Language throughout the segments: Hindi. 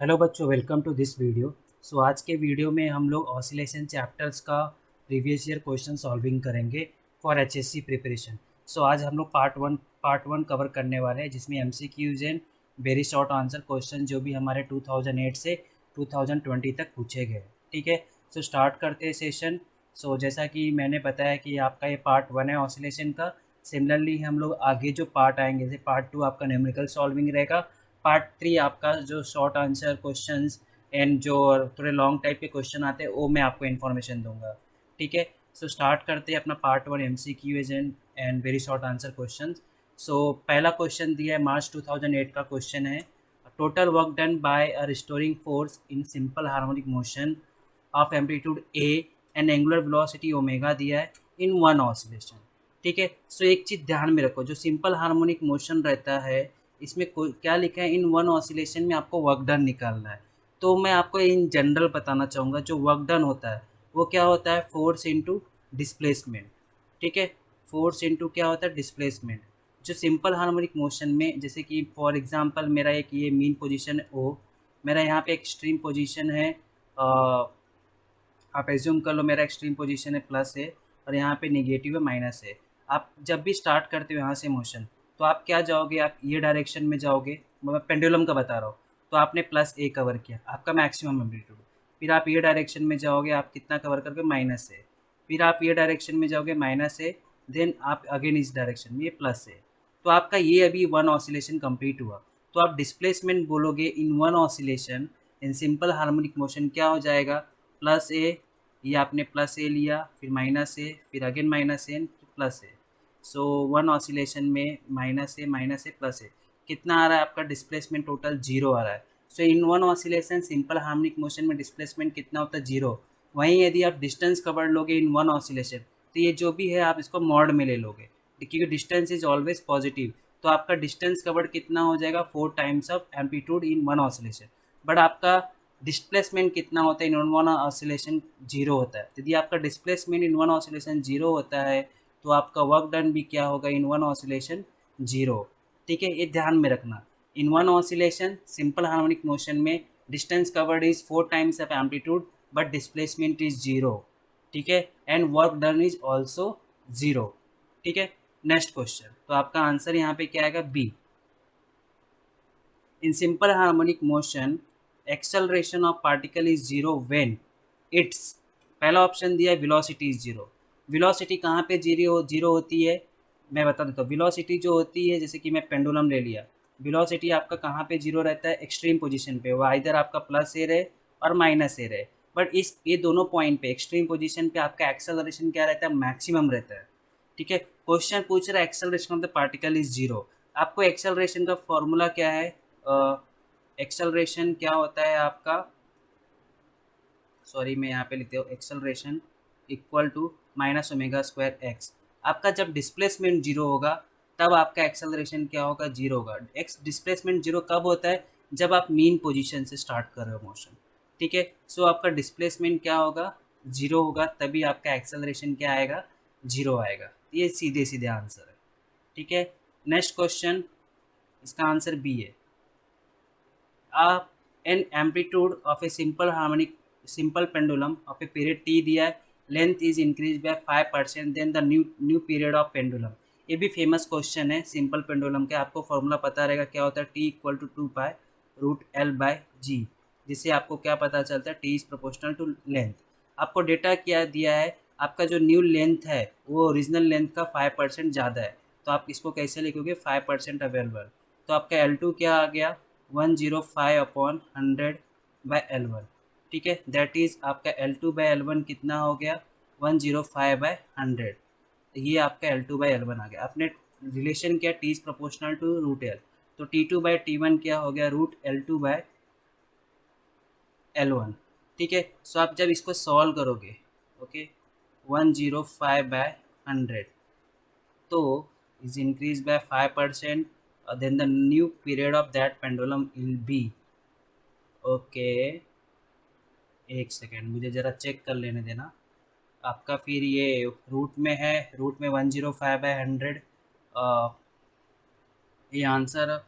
हेलो बच्चों, वेलकम टू दिस वीडियो। आज के वीडियो में हम लोग ऑसिलेशन चैप्टर्स का प्रीवियस ईयर क्वेश्चन सॉल्विंग करेंगे फॉर एचएससी प्रिपरेशन। आज हम लोग पार्ट वन कवर करने वाले हैं, जिसमें MCQs and very short answer question जो भी हमारे 2008 से 2020 तक पूछे गए। ठीक है, स्टार्ट करते हैं सेशन। जैसा कि मैंने बताया कि आपका ये पार्ट वन है ऑसिलेशन का। सिमिलरली हम लोग आगे जो पार्ट आएंगे, जैसे पार्ट टू आपका न्यूमेरिकल सॉल्विंग रहेगा, पार्ट थ्री आपका जो शॉर्ट आंसर क्वेश्चंस एंड जो थोड़े लॉन्ग टाइप के क्वेश्चन आते हैं वो मैं आपको इन्फॉर्मेशन दूंगा। ठीक है, स्टार्ट करते हैं अपना part one MCQs and very short answer questions. पहला क्वेश्चन दिया है, मार्च 2008 का क्वेश्चन है। Total work done by a restoring force in simple harmonic motion of amplitude A and angular velocity omega दिया है इन वन ऑसिलेशन। ठीक है, एक चीज़ ध्यान में रखो, जो सिंपल हार्मोनिक मोशन रहता है इसमें कोई क्या लिखा है, इन वन ऑसिलेशन में आपको वर्क डन निकालना है। तो मैं आपको इन जनरल बताना चाहूँगा, जो वर्क डन होता है वो क्या होता है, फोर्स इनटू डिस्प्लेसमेंट। ठीक है, फोर्स इनटू क्या होता है, डिस्प्लेसमेंट। जो सिंपल हार्मोनिक मोशन में, जैसे कि फॉर एग्जांपल मेरा एक ये मीन पोजीशन है ओ, मेरा यहाँ पे एक्सट्रीम पोजीशन है, आप एज्यूम कर लो मेरा एक्सट्रीम पोजीशन है प्लस है और यहाँ पे निगेटिव है माइनस है। आप जब भी स्टार्ट करते हो यहाँ से मोशन, तो आप क्या जाओगे, आप ये डायरेक्शन में जाओगे। मैं पेंडुलम का बता रहा हूँ। तो आपने प्लस ए कवर किया, आपका मैक्सिमम एम्पलीट्यूड। फिर आप ये डायरेक्शन में जाओगे, आप कितना कवर करके, माइनस है। फिर आप ये डायरेक्शन में जाओगे, माइनस है। देन आप अगेन इस डायरेक्शन में, ये प्लस है। तो आपका ये अभी वन ऑसिलेशन कंप्लीट हुआ। तो आप डिस्प्लेसमेंट बोलोगे इन one oscillation in simple harmonic motion, क्या हो जाएगा, प्लस ए। ये आपने प्लस ए लिया, फिर माइनस ए, फिर अगेन माइनस ए, प्लस ए। वन ऑसिलेशन में माइनस ए प्लस ए, कितना आ रहा है आपका डिस्प्लेसमेंट, टोटल जीरो आ रहा है। इन one oscillation simple harmonic motion में डिस्प्लेसमेंट कितना होता है, जीरो। वहीं यदि आप डिस्टेंस कवर लोगे इन वन ऑसिलेशन, तो ये जो भी है आप इसको मॉड में ले लोगे, क्योंकि डिस्टेंस इज ऑलवेज पॉजिटिव। तो आपका डिस्टेंस कवर्ड कितना हो जाएगा, 4 times of amplitude in one oscillation. But आपका डिस्प्लेसमेंट कितना होता है इन वन ऑसिलेशन, जीरो होता है। यदि आपका displacement in one oscillation zero होता है, तो आपका वर्क डन भी क्या होगा, इन वन ऑसिलेशन, जीरो। ठीक है, ये ध्यान में रखना। In one oscillation simple harmonic motion में distance covered is 4 times of amplitude, but displacement is zero. ठीक है, and work done is also zero. ठीक है, नेक्स्ट क्वेश्चन। तो आपका आंसर यहाँ पे क्या आएगा, B. In simple harmonic motion acceleration of particle is zero when it's, पहला ऑप्शन दिया है वेलोसिटी इज जीरो। वेलोसिटी कहाँ पे जीरो जीरो होती है, मैं बता देता हूँ। वेलोसिटी जो होती है, जैसे कि मैं पेंडुलम ले लिया, वेलोसिटी आपका कहाँ पे जीरो रहता है, एक्सट्रीम पोजीशन पे। वो इधर आपका प्लस ए रहे और माइनस ए रहे। बट इस ये दोनों पॉइंट पे, एक्सट्रीम पोजीशन पे आपका एक्सेलरेशन क्या रहता है, मैक्सिमम रहता है। ठीक है, क्वेश्चन पूछ रहा है acceleration of the particle is zero. आपको एक्सेलरेशन का फॉर्मूला क्या है, एक्सेलरेशन क्या होता है आपका, सॉरी मैं यहाँ पे लिखते हूँ, acceleration equal to minus omega square x. आपका जब डिस्प्लेसमेंट जीरो होगा, तब आपका एक्सेलरेशन क्या होगा, जीरो होगा। एक्स डिस्प्लेसमेंट जीरो कब होता है, जब आप मीन पोजीशन से स्टार्ट कर रहे हो मोशन। ठीक है, आपका डिस्प्लेसमेंट क्या होगा, जीरो होगा, तभी आपका एक्सेलरेशन क्या आएगा, जीरो आएगा। ये सीधे सीधे आंसर है। ठीक है, नेक्स्ट क्वेश्चन, इसका आंसर बी है। An amplitude of a simple pendulum of a period T दिया है, length is increase by 5%, then the new period of pendulum. ये भी फेमस क्वेश्चन है सिंपल पेंडुलम के, आपको फॉर्मूला पता रहेगा क्या होता है, T equal to 2 pi √L/G, जिससे आपको क्या पता चलता है, T is proportional to length. आपको डेटा क्या दिया है, आपका जो न्यू लेंथ है वो ओरिजिनल लेंथ का 5% ज़्यादा है। तो आप इसको कैसे लिखोगे, 5% अवेलेबल। तो आपका L2 क्या आ गया, 105/100/L1। ठीक है, दैट इज़ आपका L2/L1 कितना हो गया, 105/100। तो ये आपका L2/L1 आ गया। आपने रिलेशन किया T is proportional to √L, तो T2/T1 क्या हो गया, √L2/L1। ठीक है, आप जब इसको सॉल्व करोगे, ओके, 105/100, तो is increased by 5%, then the new period of that pendulum will be, okay, एक सेकेंड मुझे ज़रा चेक कर लेने देना। आपका फिर ये रूट में है, रूट में 105/100, ये आंसर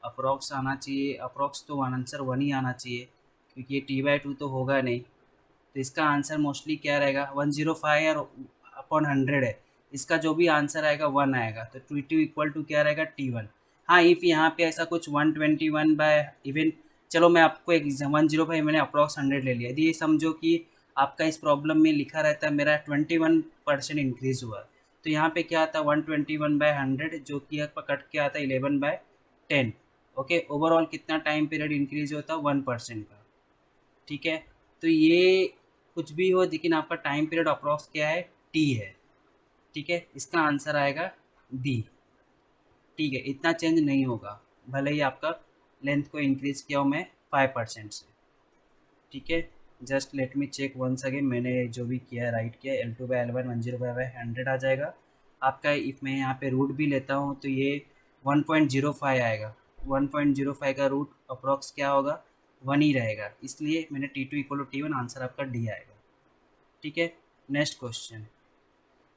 अप्रॉक्स आना चाहिए, अप्रॉक्स तो आंसर 1 ही आना चाहिए क्योंकि ये t/2 तो होगा नहीं। तो इसका आंसर मोस्टली क्या रहेगा, 105 और अपॉन 100 है, इसका जो भी आंसर आएगा 1 आएगा, तो T2 इक्वल टू क्या रहेगा, T1। हाँ, इफ़ यहाँ पे ऐसा कुछ 121 बाय इवन, चलो मैं आपको एक 105 मैंने अप्रॉक्स 100 ले लिया, यदि ये समझो कि आपका इस प्रॉब्लम में लिखा रहता है मेरा 21% इंक्रीज़ हुआ, तो यहाँ पे क्या आता, 121/100 जो कि आपका कट के आता है 11/10। ओके, ओवरऑल कितना टाइम पीरियड इंक्रीज होता है, 1% का। ठीक है, तो ये कुछ भी हो लेकिन आपका टाइम पीरियड अप्रॉक्स क्या है, टी है। ठीक है, इसका आंसर आएगा डी। ठीक है, इतना चेंज नहीं होगा भले ही आपका लेंथ को इंक्रीज किया हो मैं 5% से। ठीक है, just let me check once again, मैंने जो भी किया है राइट किया, L2/L1 105/100 आ जाएगा आपका। इफ़ मैं यहाँ पे रूट भी लेता हूँ तो ये 1.05 आएगा, 1.05 का रूट अप्रॉक्स क्या होगा, 1 ही रहेगा, इसलिए मैंने T2 equal to T1, answer आपका डी आएगा। ठीक है, next question,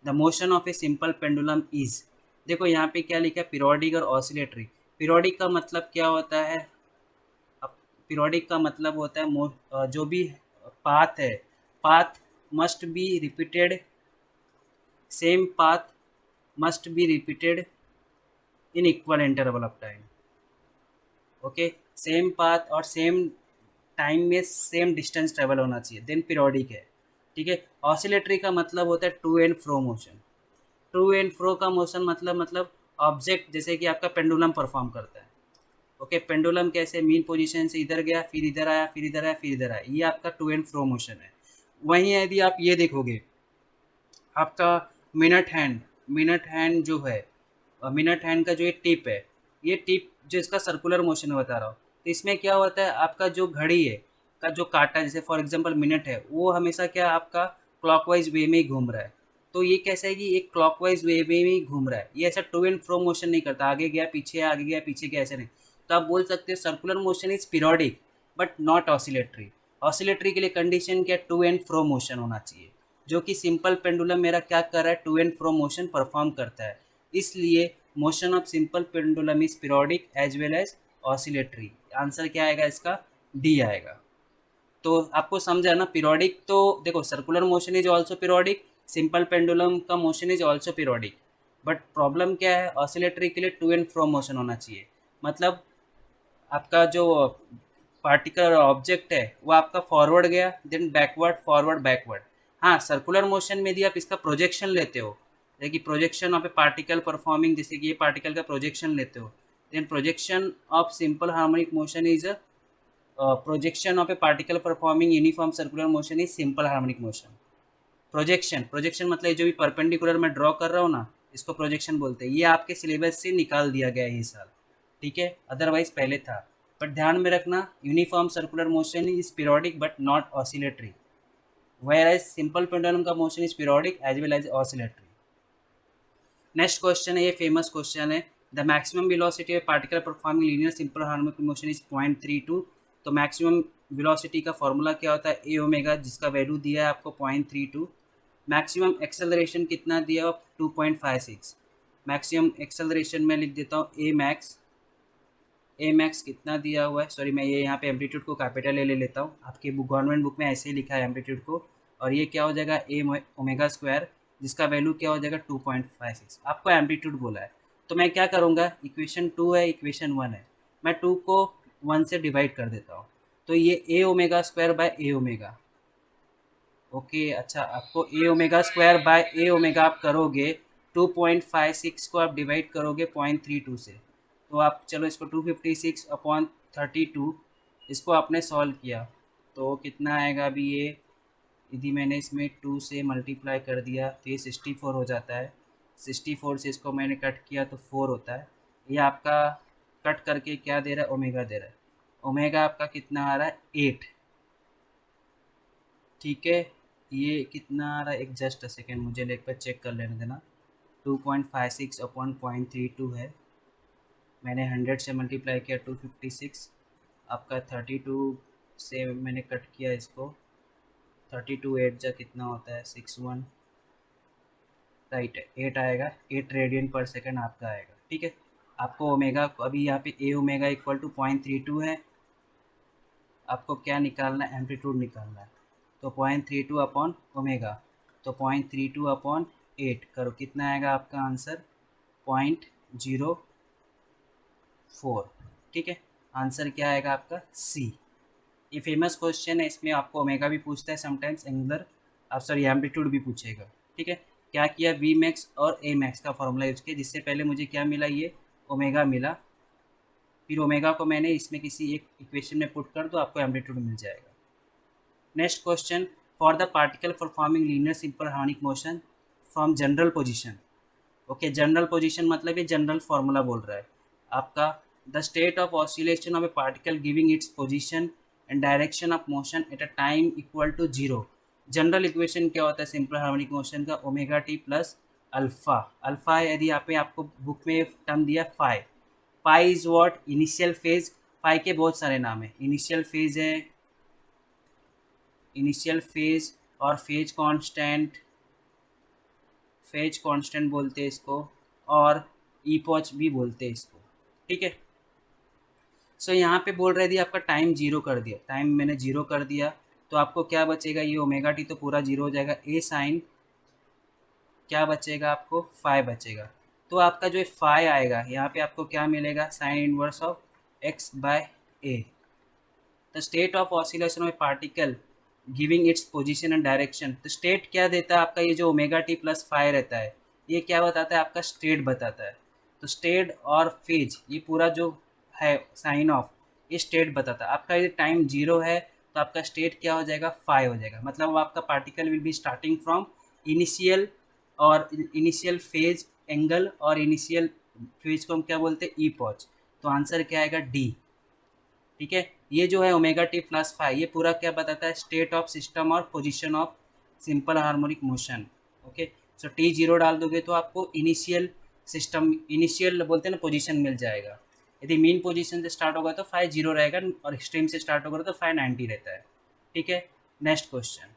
the motion of a simple pendulum is, देखो यहाँ पे क्या लिखा है, पीरियोडिक और ऑसिलेटरी। पीरियोडिक का मतलब क्या होता है, अब पीरियोडिक का मतलब होता है जो भी पाथ है, path must be repeated, same path must be repeated in equal interval of time. Okay, same path और सेम टाइम में सेम डिस्टेंस ट्रेवल होना चाहिए, देन पीरियोडिक है। ठीक है, ऑसिलेटरी का मतलब होता है to and fro motion. To and fro का मोशन मतलब ऑब्जेक्ट जैसे कि आपका पेंडुलम परफॉर्म करता है। ओके, पेंडुलम कैसे मीन पोजीशन से इधर गया, फिर इधर आया, फिर इधर आया, फिर इधर आया, ये आपका टू एंड फ्रो मोशन है। वहीं यदि आप ये देखोगे, आपका मिनट हैंड जो है, मिनट हैंड का जो ये टिप है, ये टिप जो इसका सर्कुलर मोशन बता रहा हूँ, तो इसमें क्या होता है, आपका जो घड़ी है का जो काटा, जैसे फॉर एग्जांपल मिनट है, वो हमेशा क्या आपका क्लॉकवाइज वे में ही घूम रहा है। तो ये कैसा है कि एक क्लॉकवाइज वे में ही घूम रहा है, ये ऐसा टू एंड फ्रो मोशन नहीं करता, आगे गया पीछे, आगे गया पीछे गया, ऐसे नहीं। तो आप बोल सकते हो circular motion is periodic but not oscillatory. Oscillatory के लिए कंडीशन क्या, टू एंड फ्रो मोशन होना चाहिए, जो कि सिंपल पेंडुलम मेरा क्या कर रहा है, to and fro motion perform करता है, इसलिए motion of simple pendulum is periodic as well as oscillatory. Answer क्या आएगा इसका, डी आएगा। तो आपको समझा ना, पीरियोडिक तो देखो circular motion is also periodic, simple pendulum का motion is also periodic, but problem क्या है, ऑसिलेटरी के लिए टू एंड फ्रो मोशन होना चाहिए। मतलब आपका जो पार्टिकल ऑब्जेक्ट है वो आपका फॉरवर्ड गया, देन बैकवर्ड, फॉरवर्ड, बैकवर्ड। हाँ, सर्कुलर मोशन में यदि आप इसका प्रोजेक्शन लेते हो, जैसे कि projection of a particle performing, जैसे कि ये पार्टिकल का प्रोजेक्शन लेते हो, then projection of simple harmonic motion is projection of a particle performing uniform circular motion is simple harmonic motion. Projection मतलब जो भी परपेंडिकुलर मैं ड्रॉ कर रहा हूँ ना, इसको प्रोजेक्शन बोलते हैं, ये आपके सिलेबस से निकाल दिया गया है इस साल। ठीक है, अदरवाइज पहले था, बट ध्यान में रखना, uniform circular motion is periodic but not oscillatory, where as simple pendulum का motion is periodic as well as oscillatory. Next question है, ये फेमस क्वेश्चन है, the maximum velocity of particle performing linear simple harmonic motion is 0.32। तो मैक्सिमम वेलोसिटी का फॉर्मूला क्या होता है, ए ओमेगा, जिसका वैल्यू दिया है आपको 0.32। मैक्सिमम एक्सेलरेशन कितना दिया, 2.56। मैक्सिमम एक्सेलरेशन में लिख देता हूँ ए मैक्स, ए मैक्स कितना दिया हुआ है, सॉरी मैं ये यहाँ पे एम्पलीट्यूड को कैपिटल ए ले लेता हूँ, आपके गवर्नमेंट बुक में ऐसे ही लिखा है एम्पलीट्यूड को, और ये क्या हो जाएगा, ए ओमेगा स्क्वायर, जिसका वैल्यू क्या हो जाएगा 2.56, आपको एम्पलीट्यूड बोला है। तो मैं क्या करूँगा, इक्वेशन 2 है, इक्वेशन 1 है, मैं 2 को 1 से डिवाइड कर देता हूँ, तो ये a omega square by a omega. Okay, अच्छा, आपको a omega square by a omega आप करोगे, 2.56 को आप डिवाइड करोगे 0.32 से, तो आप चलो इसको 256/32, इसको आपने सॉल्व किया तो कितना आएगा, अभी ये यदि मैंने इसमें 2 से मल्टीप्लाई कर दिया तो ये 64 हो जाता है, 64 से इसको मैंने कट किया तो 4 होता है, ये आपका कट करके क्या दे रहा है, ओमेगा दे रहा है, ओमेगा आपका कितना आ रहा है, 8। ठीक है, ये कितना आ रहा है, एक जस्ट सेकेंड मुझे एक बार चेक कर लेने देना, 2.56/0.32 है, मैंने 100 से मल्टीप्लाई किया 256, आपका 32 से मैंने कट किया इसको, 32 8 जा कितना होता है, 61, राइट है, 8 आएगा, 8 रेडियन पर सेकेंड आपका आएगा। ठीक है, आपको ओमेगा अभी यहाँ पे ए ओमेगा इक्वल टू 0.32 है, आपको क्या निकालना है, एम्पलीट्यूड निकालना है। तो 0.32 अपॉन ओमेगा, तो 0.32 अपॉन 8 करो, कितना आएगा आपका आंसर, 0.04। ठीक है, आंसर क्या आएगा आपका सी। ये फेमस क्वेश्चन है, इसमें आपको ओमेगा भी पूछता है समटाइम्स, एंगुलर आप सॉरी एम्पलीट्यूड भी पूछेगा। ठीक है, क्या किया, वी मैक्स और ए मैक्स का फॉर्मूला यूज़ किया, जिससे पहले मुझे क्या मिला, ये ओमेगा मिला, फिर ओमेगा को मैंने इसमें किसी एक इक्वेशन में पुट कर दो, आपको एम्पलीट्यूड मिल जाएगा। Next question, for the particle performing linear simple harmonic motion from general position. Okay, general position मतलब ये जनरल फार्मूला बोल रहा है आपका, the state of oscillation of a particle giving its position and direction of motion at a time equal to zero. General equation क्या होता है सिंपल हार्मोनिक मोशन का, omega t plus alpha. Alpha यदि यहाँ पे आपको बुक में टर्म दिया phi, phi is what, initial phase. Phi के बहुत सारे नाम है, इनिशियल फेज है, इनिशियल फेज और फेज कांस्टेंट, फेज कांस्टेंट बोलते हैं इसको, और ईपॉच भी बोलते हैं इसको। ठीक है, सो यहाँ पे बोल रहे थे आपका टाइम जीरो कर दिया, टाइम मैंने जीरो कर दिया, तो आपको क्या बचेगा, ये ओमेगा टी तो पूरा जीरो हो जाएगा, ए साइन क्या बचेगा आपको, फाइव बचेगा। तो आपका जो फाइव आएगा यहाँ पे आपको क्या मिलेगा, sine inverse of x by a. The state of oscillation of particle giving its position and direction. तो स्टेट क्या देता है आपका, ये जो ओमेगा टी प्लस फाइव रहता है, ये क्या बताता है आपका, स्टेट बताता है। तो स्टेट और फेज ये पूरा जो है साइन ऑफ, ये स्टेट बताता है आपका। ये टाइम जीरो है तो आपका स्टेट क्या हो जाएगा, फाइव हो जाएगा, मतलब आपका particle will be starting from initial, और इनिशियल फेज एंगल, और इनिशियल फेज को हम क्या बोलते हैं, ई पॉच। तो आंसर क्या आएगा, डी। ठीक है, ये जो है ओमेगा टी प्लस फाइव, ये पूरा क्या बताता है, स्टेट ऑफ सिस्टम और position of simple harmonic motion. Okay, so T zero डाल दोगे तो आपको इनिशियल सिस्टम, इनिशियल बोलते हैं ना, पोजीशन मिल जाएगा। यदि मीन पोजीशन से स्टार्ट होगा तो फाइव जीरो रहेगा, और एक्सट्रीम से स्टार्ट होगा तो 590 रहता है। ठीक है, next question,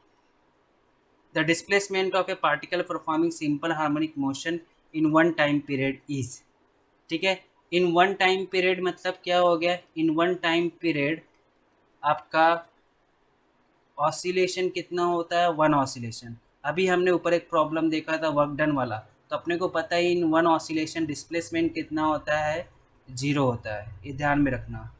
the displacement of a particle performing simple harmonic motion in one time period is. ठीक है, इन वन टाइम पीरियड मतलब क्या हो गया, इन वन टाइम पीरियड आपका ऑसिलेशन कितना होता है, वन ऑसिलेशन। अभी हमने ऊपर एक प्रॉब्लम देखा था वर्क डन वाला, तो अपने को पता है इन वन ऑसिलेशन डिस्प्लेसमेंट कितना होता है, जीरो होता है, ये ध्यान में रखना।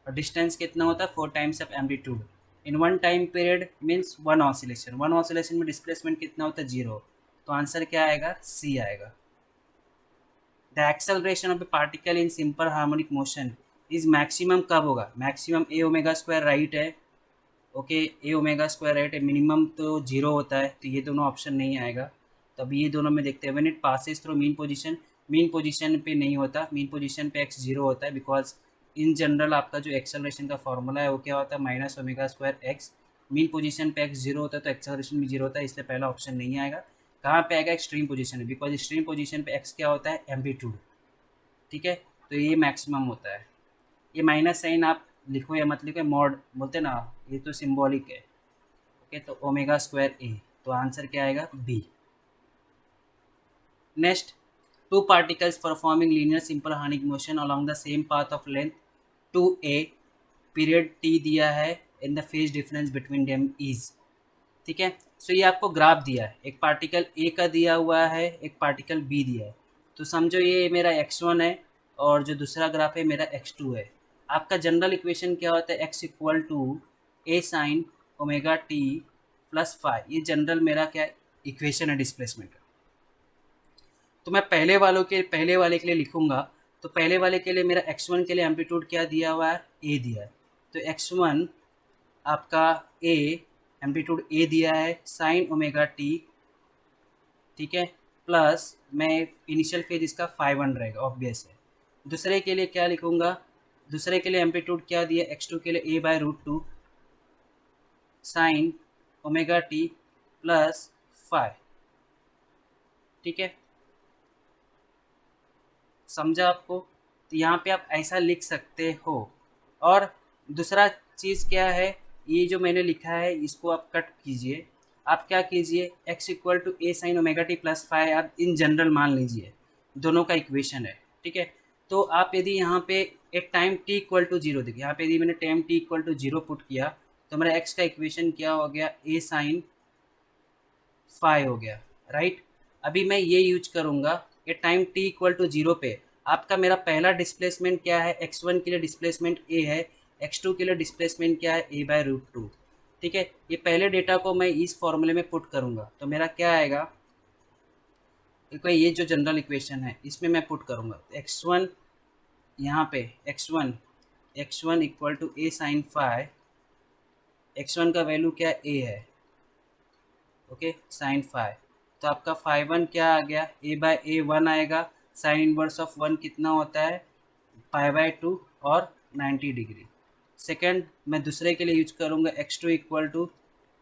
और डिस्टेंस कितना होता है, 4 times of amplitude. In one time period means one oscillation, one oscillation में डिस्प्लेसमेंट कितना होता है, जीरो। तो आंसर क्या आएगा, सी आएगा। The acceleration of a particle in simple harmonic motion is maximum कब होगा, maximum a omega square right है। ओके, ए ओमेगा स्क्वायर राइट है, मिनिमम तो जीरो होता है, तो ये दोनों ऑप्शन नहीं आएगा। तो अभी ये दोनों में देखते हैं, when it passes through mean position, mean position पे नहीं होता, मीन पोजीशन पे एक्स जीरो होता है, बिकॉज इन जनरल आपका जो एक्सेलरेशन का फॉर्मूला है वो क्या होता है, minus omega square x. Mean position पे एक्स जीरो होता है तो एक्सेलरेशन भी जीरो होता है, इसलिए पहला ऑप्शन नहीं आएगा। कहाँ पे आएगा, एक्सट्रीम पोजीशन में, बिकॉज एक्सट्रीम पोजीशन पे एक्स क्या होता है, एम्पलीट्यूड। ठीक है, तो ये मैक्सिमम होता है। ये माइनस साइन आप लिखो या मत लिखो, मॉड बोलते ना, ये तो सिंबॉलिक है। ओके, तो ओमेगा स्क्वायर ए, तो आंसर क्या आएगा, B. Next, two particles performing linear simple harmonic motion along the same path of length two A, period T दिया है, in the phase difference between them is. ठीक है, सो ये आपको ग्राफ दिया है, एक पार्टिकल ए का दिया हुआ है, एक पार्टिकल बी दिया है। तो समझो ये मेरा x1 है, और जो दूसरा ग्राफ है मेरा x2 है। आपका जनरल इक्वेशन क्या होता है, x equal to a sine omega t plus five, ये जनरल मेरा क्या इक्वेशन है डिस्प्लेसमेंट का। तो मैं पहले वाले के लिए लिखूंगा, तो पहले वाले के लिए मेरा x1 के लिए एम्पलीट्यूड क्या दिया हुआ है, a दिया है। तो x1 आपका a, एम्पलीट्यूड a दिया है, साइन ओमेगा टी, ठीक है, प्लस मैं इनिशियल फेज इसका 5 रहेगा, ऑब्वियस है। दूसरे के लिए क्या लिखूंगा, दूसरे के लिए एम्पलीट्यूड क्या दिया, x2 के लिए a by root two sine omega t plus 5। ठीक है, समझा आपको। तो यहाँ पे आप ऐसा लिख सकते हो। और दूसरा चीज़ क्या है, ये जो मैंने लिखा है इसको आप कट कीजिए। आप क्या कीजिए, x equal to a sine omega t plus 5 आप इन जनरल मान लीजिए, दोनों का इक्वेशन है। ठीक है, तो आप यदि यहाँ पे एक time t equal to zero, देखिए यहाँ पे यदि मैंने time t equal to zero put किया तो मेरा x का इक्वेशन क्या हो गया, a साइन फाई हो गया, राइट। अभी मैं ये यूज करूँगा कि time t equal to zero पे आपका मेरा पहला डिस्प्लेसमेंट क्या है, x1 के लिए डिस्प्लेसमेंट a है, x2 के लिए डिस्प्लेसमेंट क्या है, a बाय रूट टू। ठीक है, ये पहले डेटा को मैं इस फॉर्मूले में पुट करूँगा तो मेरा क्या आएगा, ये जो जनरल इक्वेशन है इसमें मैं पुट करूँगा x1, यहाँ पे x1 equal to a sine phi, x1 का वैल्यू क्या a है, ओके साइन फाई। तो आपका फाई वन क्या आ गया, a बाय ए वन आएगा, साइन इनवर्स ऑफ वन कितना होता है पाई बाय टू और 90 डिग्री। सेकंड मैं दूसरे के लिए यूज करूँगा x2 equal to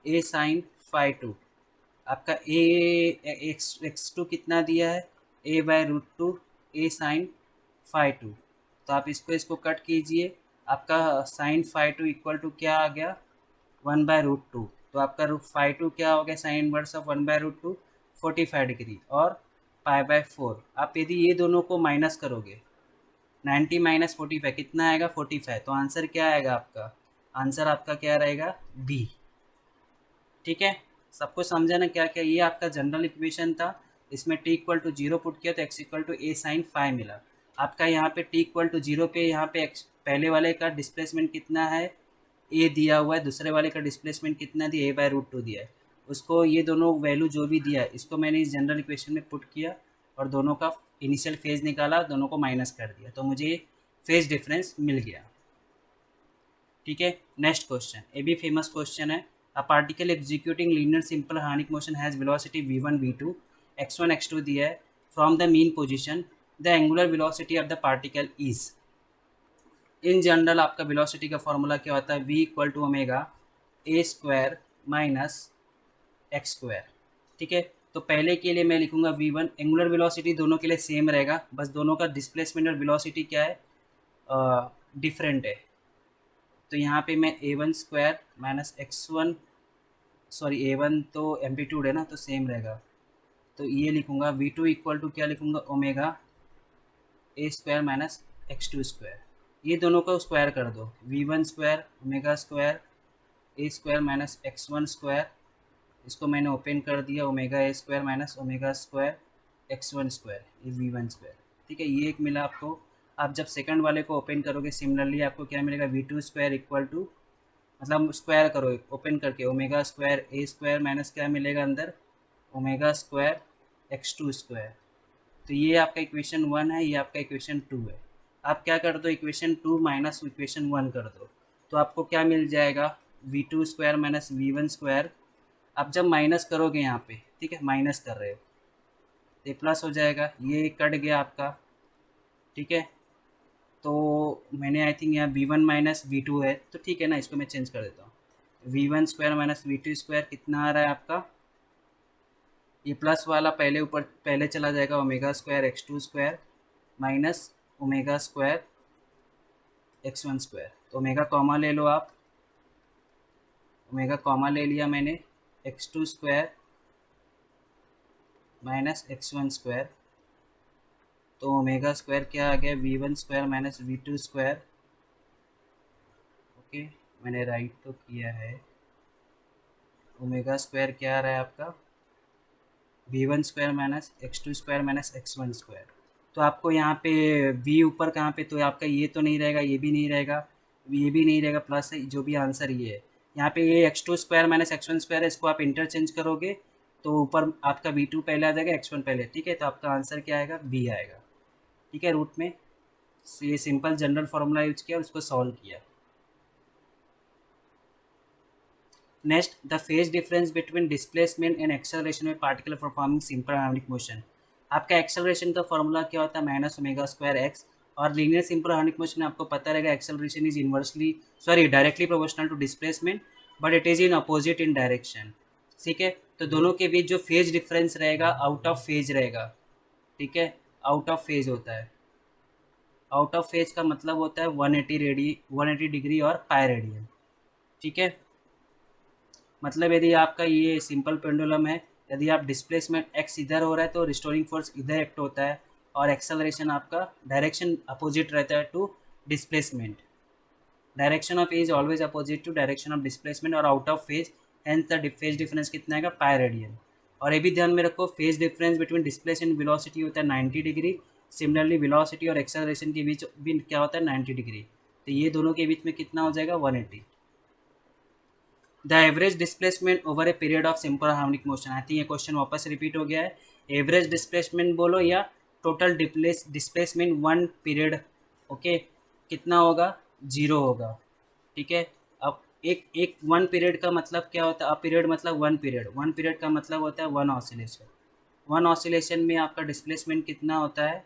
a sine phi two, आपका x2 कितना दिया है a by root two a sine phi two. तो आप इसको कट कीजिए, आपका sine phi two equal to क्या आ गया 1/√2। तो आपका फाई टू क्या हो गया, साइन इनवर्स ऑफ 1/√2 45 डिग्री और पाई बाय फोर। आप यदि ये दोनों को माइनस करोगे 90 माइनस 45 कितना आएगा 45, तो आंसर क्या आएगा आपका, आंसर आपका क्या रहेगा बी। ठीक है, सबको समझा ना क्या क्या, ये आपका जनरल इक्वेशन था, इसमें t equal to zero put किया तो x equal to a sine phi मिला। आपका यहाँ पे t इक्वल टू जीरो पे यहाँ पे x पहले वाले का डिस्प्लेसमेंट कितना है a दिया हुआ है, दूसरे वाले का डिस्प्लेसमेंट कितना दिया a बाय रूट टू दिया है, उसको ये दोनों वैल्यू जो भी दिया है इसको मैंने इस जनरल इक्वेशन में पुट किया और दोनों का इनिशियल फेज निकाला, दोनों को माइनस कर दिया तो मुझे फेज डिफरेंस मिल गया। ठीक है, नेक्स्ट क्वेश्चन, ये भी फेमस क्वेश्चन है। A particle executing linear simple harmonic motion has velocity v1 v2 x1 x2 दिया है from the mean position, the angular velocity of the particle is. In general आपका वेलोसिटी का फॉर्मूला क्या होता है, v equal to omega a square minus x square. ठीक है, तो पहले के लिए मैं लिखूंगा v1, एंगुलर वेलोसिटी दोनों के लिए सेम रहेगा, बस दोनों का डिस्प्लेसमेंट और वेलोसिटी क्या है डिफरेंट है। तो यहाँ पे मैं a1 square minus x1, sorry a1 तो एम्पलीट्यूड है ना तो सेम रहेगा, तो ये लिखूँगा v2 इक्वल टू क्या लिखूँगा omega a square minus x2 square. ये दोनों को स्क्वायर कर दो, v1 स्क्वायर ओमेगा स्क्वायर ए स्क्वायर माइनस x1 स्क्वायर, इसको मैंने ओपन कर दिया omega a square minus omega square x1 square, ये v1 स्क्वायर। ठीक है, ये एक मिला आपको। आप जब सेकंड वाले को ओपन करोगे सिमिलरली आपको क्या मिलेगा, v2 स्क्वायर इक्वल टू, मतलब स्क्वायर करो ओपन करके ओमेगा स्क्वायर ए स्क्वायर माइनस क्या मिलेगा अंदर ओमेगा स्क्वायर x2 स्क्वायर। तो ये आपका इक्वेशन वन है, ये आपका इक्वेशन टू है। आप क्या कर दो equation two minus equation one कर दो तो आपको क्या मिल जाएगा v2 square minus v1 square. आप जब माइनस करोगे यहाँ पे, ठीक है माइनस कर रहे हो तो प्लस हो जाएगा, ये कट गया आपका। ठीक है, तो मैंने आई थिंक यहाँ v1 माइनस v2 है तो ठीक है ना, इसको मैं चेंज कर देता हूँ। v1 square minus v2 square कितना आ रहा है आपका, ये प्लस वाला पहले ऊपर पहले चला जाएगा omega square x2 square minus omega square x1 square. तो ओमेगा कॉमा ले लो आप, ओमेगा कॉमा ले लिया मैंने, x2 square minus x1 square, तो ओमेगा स्क्वायर क्या आ गया v1 square minus v2 square. Okay, मैंने राइट तो किया है, ओमेगा स्क्वायर क्या आ रहा है आपका v1 square minus x2 square minus x1 square. तो आपको यहाँ पे v ऊपर कहाँ पे, तो आपका ये तो नहीं रहेगा, ये भी नहीं रहेगा, ये भी नहीं रहेगा, प्लस जो भी आंसर ये है यहाँ पे ये x2 square minus x1 square है, इसको आप इंटरचेंज करोगे तो ऊपर आपका v2 पहले आ जाएगा x1 पहले। ठीक है, तो आपका आंसर क्या आएगा b आएगा। ठीक है, रूट में ये सिंपल जनरल फार्मूला यूज किया और उसको सॉल्व किया। Next, the phase difference between displacement and acceleration में particle performing simple harmonic motion. आपका एक्सेलरेशन का फॉर्मूला क्या होता है माइनस ओमेगा स्क्वायर एक्स, और लीनियर सिंपल हार्मोनिक मोशन में आपको पता रहेगा acceleration is inversely directly proportional to displacement but it is in opposite in direction. ठीक है, तो दोनों के बीच जो फेज डिफरेंस रहेगा आउट ऑफ फेज रहेगा। ठीक है, आउट ऑफ फेज होता है, आउट ऑफ फेज का मतलब होता है 180 डिग्री और पाई रेडियन। ठीक है, मतलब यदि आपका ये सिंपल पेंडुलम है, यदि आप डिस्प्लेसमेंट एक्स इधर हो रहा है तो रिस्टोरिंग फोर्स इधर एक्ट होता है, और एक्सेलरेशन आपका डायरेक्शन अपोजिट रहता है to displacement. Direction of a is always opposite to direction of displacement और out of phase, hence the phase difference कितना आएगा, पाई रेडियन। और ये भी ध्यान में रखो, phase difference between displacement and velocity होता है 90 डिग्री। सिमिलरली वेलोसिटी और एक्सेलरेशन के बीच भी क्या होता है, 90 डिग्री। तो ये दोनों के बीच में कितना हो जाएगा, 180। The average displacement over a period of simple harmonic motion. I think ये क्वेश्चन वापस रिपीट हो गया है। एवरेज डिस्प्लेसमेंट बोलो या total displacement one period, okay, कितना होगा, 0 होगा। ठीक है। अब एक एक वन पीरियड का मतलब क्या होता है, अब पीरियड मतलब वन पीरियड, वन पीरियड का मतलब होता है वन ऑसिलेशन। वन ऑसिलेशन में आपका डिस्प्लेसमेंट कितना होता है,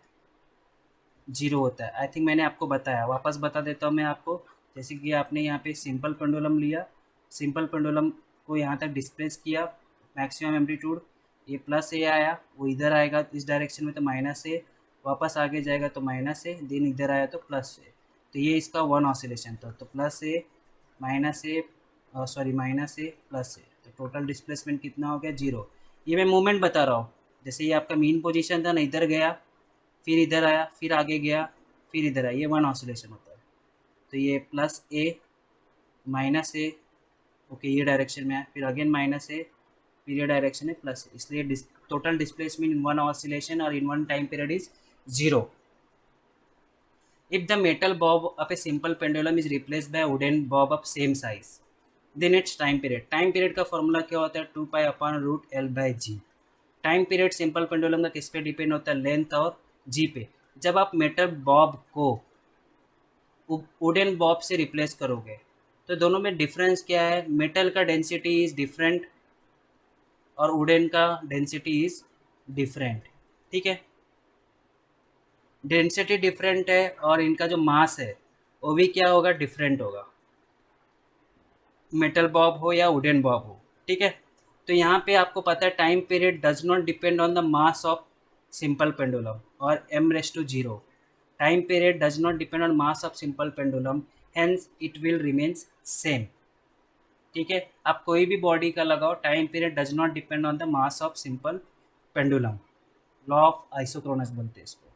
0 होता है। आई थिंक मैंने आपको बताया, वापस बता देता हूँ मैं आपको। जैसे कि आपने यहाँ पे सिंपल पेंडुलम लिया, सिंपल पेंडुलम को यहाँ तक डिस्प्लेस किया, मैक्सिमम एम्पलीट्यूड, ये प्लस ए आया, वो इधर आएगा इस डायरेक्शन में तो माइनस ए, वापस आगे जाएगा तो माइनस ए, देन इधर आया तो प्लस ए। तो ये इसका वन ऑसिलेशन था। तो प्लस ए माइनस ए, सॉरी माइनस ए प्लस ए, तो टोटल डिस्प्लेसमेंट कितना हो गया, 0। ये मैं मूवमेंट बता रहा हूँ। जैसे ये आपका मीन पोजीशन था ना, इधर गया, फिर इधर आया, फिर आगे गया, फिर इधर आया, ये वन ऑसिलेशन होता है। तो ये प्लस ए माइनस ए, ओके, ये डायरेक्शन में है, फिर अगेन माइनस ए, फिर ये डायरेक्शन है प्लस ए, इसलिए total displacement in one oscillation और in one time period is 0। If the metal bob of a simple pendulum is replaced by a wooden bob of same size, then its time period, time period का फॉर्मूला क्या होता है, 2 pi upon root L by g. Time period simple pendulum का किस पे डिपेंड होता है, लेंथ और जी पे। जब आप मेटल बॉब को वुडन बॉब से रिप्लेस करोगे तो दोनों में डिफरेंस क्या है, मेटल का डेंसिटी इज डिफरेंट और वुडन का डेंसिटी इज डिफरेंट। ठीक है, डेंसिटी डिफरेंट है और इनका जो मास है वो भी क्या होगा, डिफरेंट होगा, मेटल बॉब हो या वुडन बॉब हो। ठीक है। तो यहाँ पे आपको पता है time period does not depend on the mass of simple pendulum और m⁻�0। Time period does not depend on mass of simple pendulum, hence it will remains same. ठीक है, आप कोई भी बॉडी का लगाओ, time period does not depend on the mass of simple pendulum. Law of isochronous बोलते हैं इसको,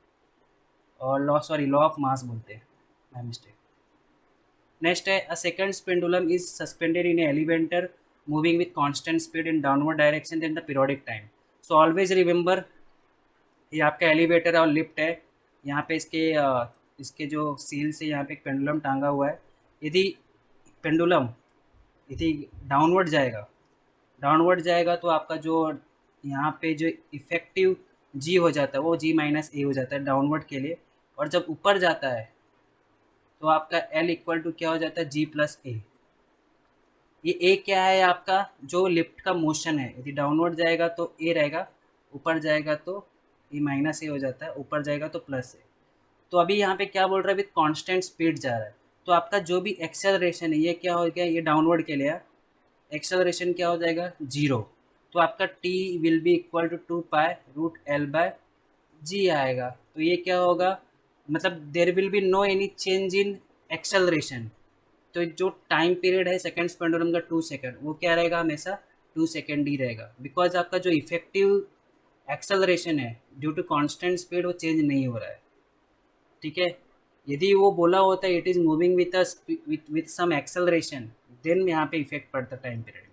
और लॉ ऑफ मास बोलते हैं, माय मिस्टेक। नेक्स्ट है, a second pendulum is suspended in elevator moving with constant speed in downward direction in the periodic time. So always remember, ये आपका एलिवेटर और लिफ्ट है, यहाँ पे इसके जो सील से यहाँ पे एक पेंडुलम टांगा हुआ है। यदि पेंडुलम यदि डाउनवर्ड जाएगा तो आपका जो यहाँ पे जो इफेक्टिव जी हो जाता है वो g-a हो जाता है डाउनवर्ड के लिए, और जब ऊपर जाता है तो आपका L इक्वल टू क्या हो जाता है, g+a। ये a क्या है, आपका जो लिफ्ट का मोशन है, यदि डाउनवर्ड जाएगा तो a रहेगा, ऊपर जाएगा तो ये -a हो जाता है, ऊपर जाएगा तो +a। तो अभी यहाँ पे क्या बोल रहा है, विथ कांस्टेंट स्पीड जा रहा है, तो आपका जो भी एक्सेलरेशन है ये क्या हो गया, ये डाउनवर्ड के लिए एक्सेलरेशन क्या हो जाएगा, 0। तो आपका t will be equal to 2 pi root l by g आएगा। तो ये क्या होगा, मतलब there will be no any change in acceleration. तो जो टाइम पीरियड है सेकेंड पेंडुलम का 2 सेकेंड, वो क्या रहेगा, हमेशा 2 सेकेंड ही रहेगा, बिकॉज आपका जो इफेक्टिव एक्सेलरेशन है ड्यू टू कांस्टेंट स्पीड वो चेंज नहीं हो रहा है। ठीक है, यदि वो बोला होता है it is moving with some acceleration, then यहाँ पे इफेक्ट पड़ता टाइम पीरियड में।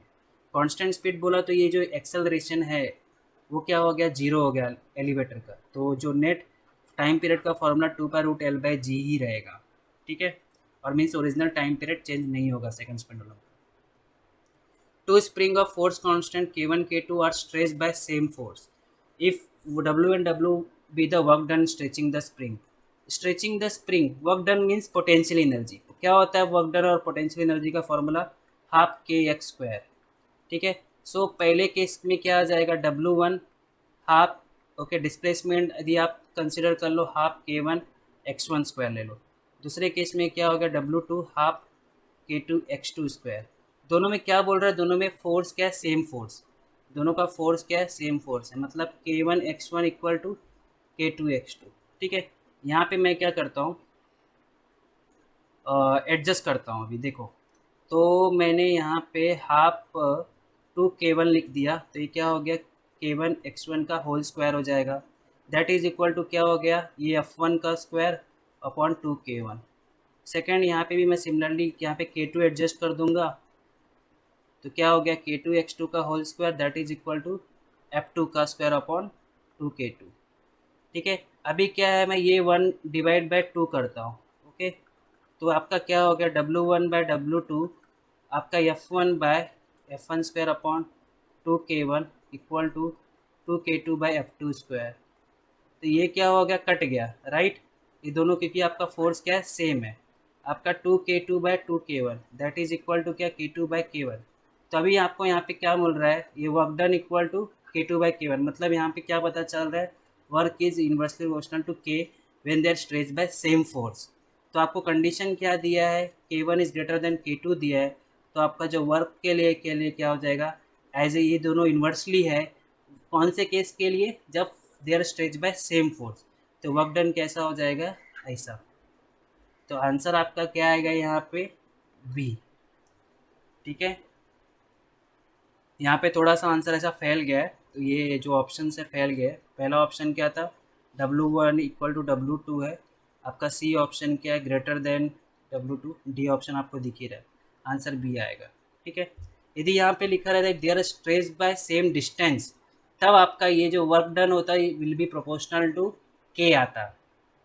कांस्टेंट स्पीड बोला तो ये जो एक्सेलरेशन है वो क्या हो गया, 0 हो गया एलिवेटर का। तो जो नेट टाइम पीरियड का formula 2 pi root L by g ही रहेगा। ठीक है, और means original time period change नहीं होगा second pendulum. Two spring of force constant K1 K2 are stressed by same force if W and W be the work done stretching the spring। Stretching the spring, work done means potential energy. क्या होता है वर्क डन और पोटेंशियल एनर्जी का फॉर्मूला, हाफ kx²। ठीक है, सो पहले केस में क्या आ जाएगा, W1 हाफ, ओके, डिस्प्लेसमेंट यदि आप कंसिडर कर लो हाफ k1 x1² ले लो। दूसरे केस में क्या होगा, W2 हाफ k2 x2²। दोनों में क्या बोल रहा है, दोनों में फोर्स क्या है, सेम फोर्स, दोनों का फोर्स क्या है, सेम फोर्स है, मतलब k1 x1 equal to k2 x2। ठीक है, यहाँ पे मैं क्या करता हूँ, एडजस्ट करता हूँ। अभी देखो, तो मैंने यहाँ पे हाफ 2 k1 लिख दिया, तो ये क्या हो गया, k1 x1 का होल स्क्वायर हो जाएगा। दैट इज इक्वल टू क्या हो गया, ये F1 का स्क्वायर अपॉन 2K1। सेकेंड यहाँ पे भी मैं सिमिलरली यहाँ पे K2 एडजस्ट कर दूंगा, तो क्या हो गया K2 x2 का whole square that is equal to F2 का स्क्वायर अपॉन 2K2। ठीक है, अभी क्या है, मैं ये 1 डिवाइड बाय 2 करता हूँ। ओके, तो आपका क्या हो गया W1/W2 आपका F1 square upon 2K1 equal to 2K2/F2 square. तो ये क्या हो गया, कट गया, राइट। ये दोनों क्योंकि आपका फोर्स क्या है, सेम है। आपका 2K2/2K1 that is equal to क्या, K2/K1। तो अभी आपको यहाँ पे क्या मिल रहा है, ये work done equal to K2/K1, मतलब यहाँ पे क्या पता चल रहा है, work is inversely proportional to K when they are stretched by same force. तो आपको कंडीशन क्या दिया है, K1 is greater than K2 दिया है, तो आपका जो वर्क के लिए क्या हो जाएगा, एज ए ये दोनों इन्वर्सली है, कौन से केस के लिए, जब they are stretch by same force, तो वर्क डन कैसा हो जाएगा, ऐसा। तो आंसर आपका क्या आएगा यहाँ पे, बी। ठीक है, यहाँ पे थोड़ा सा आंसर ऐसा फैल गया है, तो ये जो ऑप्शन से फैल गया है, पहला ऑप्शन क्या था, W1 इक्वल टू W2 है, आपका सी ऑप्शन क्या है, greater than W2, D option आपको दिख ही रहा है, आंसर बी आएगा। ठीक है, यदि यहाँ पे लिखा रहता है they are stretched by same distance, तब आपका ये जो वर्क डन होता है विल बी प्रोपोर्शनल टू के आता।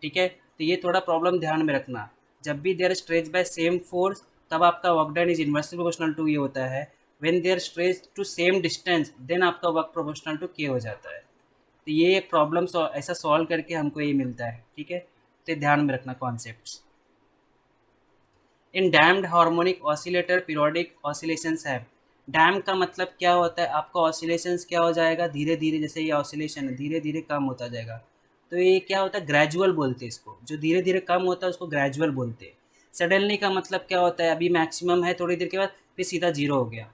ठीक है, तो ये थोड़ा प्रॉब्लम ध्यान में रखना, जब भी दे are stretched by same force तब आपका work done is inversely proportional to ये होता है, when they are stretched to same distance then आपका वर्क प्रोपोर्शनल टू के हो जाता है। तो ये प्रॉब्लम ऐसा सॉल्व करके हमको ये मिलता है। ठीक है, तो ध्यान में रखना concepts. In damped harmonic oscillator periodic oscillations have, damp का मतलब क्या होता है, आपका ऑसिलेशंस क्या हो जाएगा, धीरे धीरे, जैसे ये ऑसिलेशन है धीरे धीरे कम होता जाएगा, तो ये क्या होता है, ग्रेजुअल बोलते हैं इसको, जो धीरे धीरे कम होता है उसको ग्रेजुअल बोलते हैं। सडनली का मतलब क्या होता है, अभी मैक्सिमम है, थोड़ी देर के बाद फिर सीधा जीरो हो गया,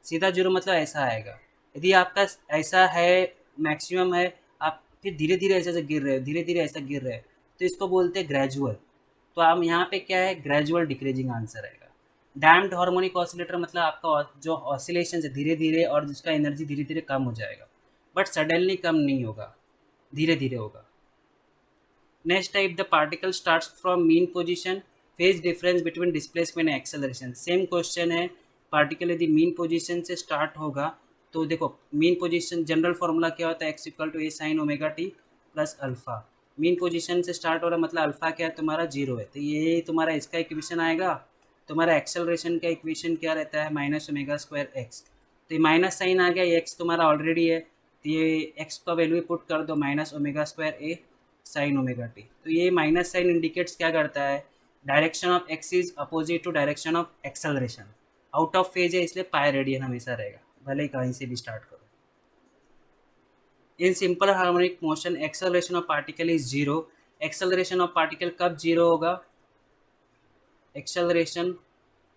सीधा जीरो मतलब ऐसा आएगा। यदि आपका ऐसा है, मैक्सिमम है, आप फिर धीरे धीरे ऐसे गिर रहे हो, धीरे धीरे ऐसा गिर रहे हो, तो इसको बोलते हैं ग्रेजुअल। तो आप यहाँ पे क्या है, ग्रेजुअल डिक्रीजिंग आंसर आएगा। डैम्ड हार्मोनिक ऑसिलेटर मतलब आपका जो ऑसिलेशन है धीरे धीरे और जिसका एनर्जी धीरे धीरे कम हो जाएगा, बट सडनली कम नहीं होगा, धीरे धीरे होगा। Next type, the particle starts from mean position, phase difference between displacement and acceleration. Same question है, पार्टिकल यदि मीन पोजीशन से स्टार्ट होगा, तो देखो मीन पोजीशन जनरल फार्मूला क्या होता है, x equal to a sine omega t plus alpha. Mean position से स्टार्ट हो रहा है मतलब अल्फा क्या है तुम्हारा, जीरो है, तो ये तुम्हारा इसका इक्वेशन आएगा। तुम्हारा एक्सेलरेशन का इक्वेशन क्या रहता है, माइनस ओमेगा स्क्वायर एक्स, तो ये माइनस साइन आ गया, ये एक्स तुम्हारा ऑलरेडी है, तो ये एक्स का वैल्यू पुट कर दो, minus omega square a sine omega t. तो ये माइनस साइन इंडिकेट्स क्या करता है, direction of x is opposite to direction of acceleration, out of phase है इसलिए पाई रेडियन हमेशा रहेगा, भले ही कहीं से भी स्टार्ट करो। इन simple harmonic motion acceleration of particle is zero, acceleration of particle कब जीरो होगा, एक्सेलरेशन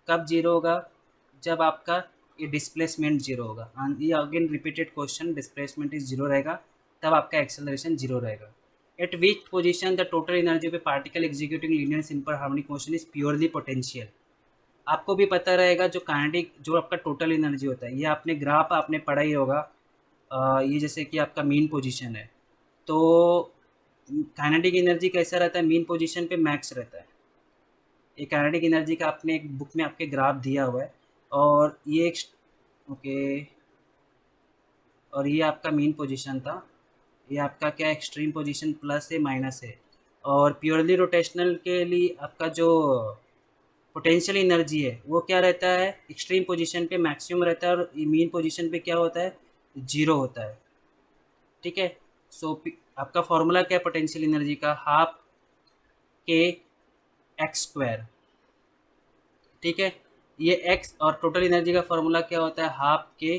कब जीरो होगा, जब आपका ये डिस्प्लेसमेंट जीरो होगा। ये again repeated question, displacement is zero रहेगा तब आपका एक्सेलरेशन जीरो रहेगा। Eight which position the total energy of a particle executing linear simple harmonic motion is purely potential. आपको भी पता रहेगा जो काइनेटिक, जो आपका टोटल एनर्जी होता है, ये आपने ग्राफ आपने पढ़ा ही होगा। ये जैसे कि आपका मीन पोजीशन है, तो काइनेटिक एनर्जी कैसा रहता है, मीन पोजीशन पे मैक्स रहता है। ये काइनेटिक एनर्जी का आपने एक बुक में आपके ग्राफ दिया हुआ है, और ये एक ओके, और ये आपका मीन पोजीशन था, ये आपका क्या एक्सट्रीम पोजीशन प्लस है माइनस है, और प्योरली रोटेशनल के लिए आपका जो पोटेंशियल एनर्जी है वो क्या रहता है, एक्सट्रीम पोजीशन पे मैक्सिमम रहता है, और मीन पोजीशन पे क्या होता है, जीरो होता है। ठीक है, सो आपका फॉर्मूला क्या है पोटेंशियल एनर्जी का, हाफ के एक्स स्क्वायर। ठीक है, ये एक्स और टोटल एनर्जी का फॉर्मूला क्या होता है, हाफ के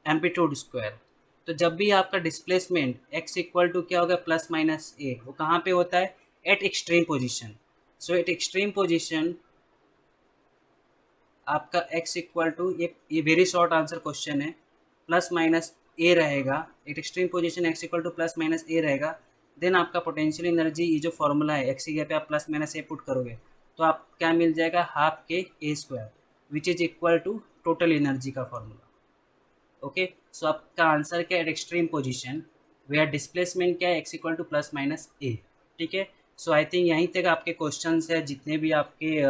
एम्पलीट्यूड स्क्वायर। तो जब भी आपका डिस्प्लेसमेंट एक्स इक्वल टू क्या होगा, प्लस माइनस ए, वो कहाँ पे होता है, at extreme position. So at extreme position आपका x इक्वल टू, ये वेरी शॉर्ट आंसर क्वेश्चन है, प्लस माइनस ए रहेगा, at extreme position x equal to plus minus a रहेगा, देन आपका पोटेंशियल एनर्जी, ये जो फॉर्मूला है x की जगह पे आप प्लस माइनस ए पुट करोगे तो आप क्या मिल जाएगा, half k a square which is equal to total energy का फॉर्मूला। ओके, सो आपका आंसर क्या, at extreme position where displacement क्या है, x equal to plus minus a. ठीक है, सो आई थिंक यहीं तक आपके क्वेश्चंस है, जितने भी आपके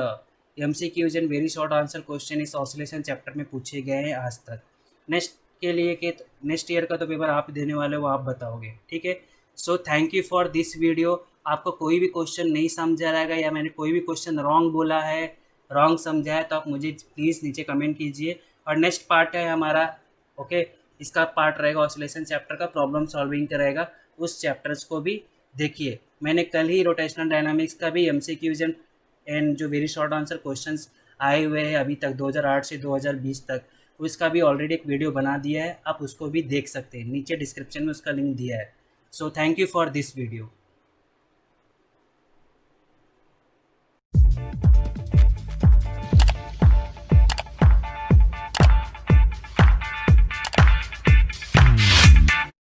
MCQs and very short answer question इस ऑसिलेशन चैप्टर में पूछे गए हैं आज तक। नेक्स्ट के लिए कि नेक्स्ट ईयर का तो पेपर आप देने वाले हो, आप बताओगे। ठीक है, so thank you for this video. आपको कोई भी क्वेश्चन नहीं समझा रहेगा या मैंने कोई भी क्वेश्चन रॉन्ग बोला है, रॉन्ग समझा है, तो आप मुझे प्लीज़ नीचे कमेंट कीजिए। और नेक्स्ट पार्ट है हमारा, ओके, इसका पार्ट रहेगा ऑसिलेशन चैप्टर का, प्रॉब्लम सॉल्विंग का रहेगा, उस चैप्टर्स को भी देखिए। मैंने कल ही रोटेशनल डायनामिक्स का भी MCQs एंड जो वेरी शॉर्ट आंसर क्वेश्चंस आए हुए हैं अभी तक 2008 से 2020 तक, उसका भी ऑलरेडी एक वीडियो बना दिया है, आप उसको भी देख सकते हैं, नीचे डिस्क्रिप्शन में उसका लिंक दिया है। So thank you for this video.